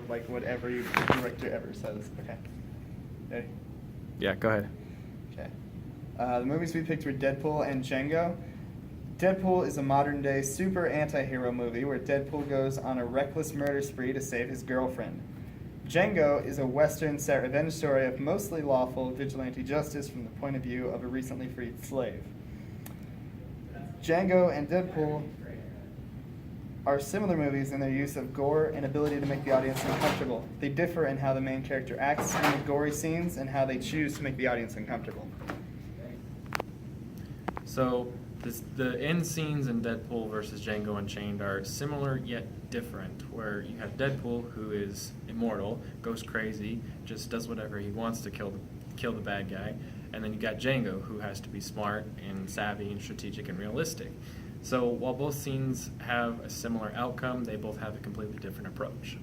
like what every director ever says. Okay. Ready? Yeah, go ahead. Okay. The movies we picked were Deadpool and Django. Deadpool is a modern-day super anti-hero movie where Deadpool goes on a reckless murder spree to save his girlfriend. Django is a Western set revenge story of mostly lawful vigilante justice from the point of view of a recently freed slave. Django and Deadpool are similar movies in their use of gore and ability to make the audience uncomfortable. They differ in how the main character acts in the gory scenes and how they choose to make the audience uncomfortable. So the end scenes in Deadpool versus Django Unchained are similar yet different, where you have Deadpool, who is immortal, goes crazy, just does whatever he wants to kill the bad guy, and then you got Django, who has to be smart and savvy and strategic and realistic. So while both scenes have a similar outcome, they both have a completely different approach.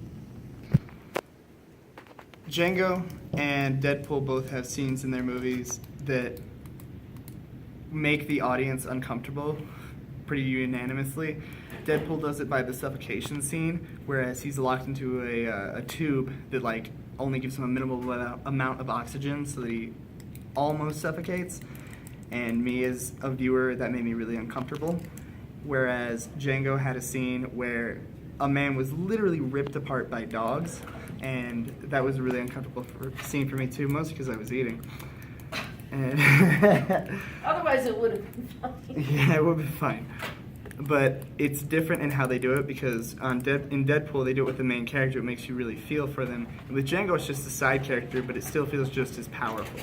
Django and Deadpool both have scenes in their movies that make the audience uncomfortable pretty unanimously. Deadpool does it by the suffocation scene, whereas he's locked into a tube that like only gives him a minimal amount of oxygen so that he almost suffocates. And me as a viewer, that made me really uncomfortable. Whereas Django had a scene where a man was literally ripped apart by dogs, and that was a really uncomfortable scene for me too, mostly because I was eating. And Otherwise, it would have been fine. yeah, it would be fine. But it's different in how they do it because in Deadpool, they do it with the main character. It makes you really feel for them. And with Django, it's just a side character, but it still feels just as powerful.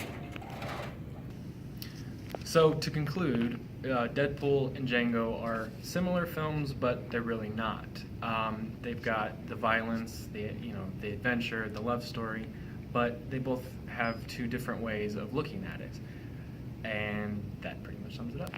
So to conclude, Deadpool and Django are similar films, but they're really not. They've got the violence, the adventure, the love story, but they both have two different ways of looking at it. And that pretty much sums it up.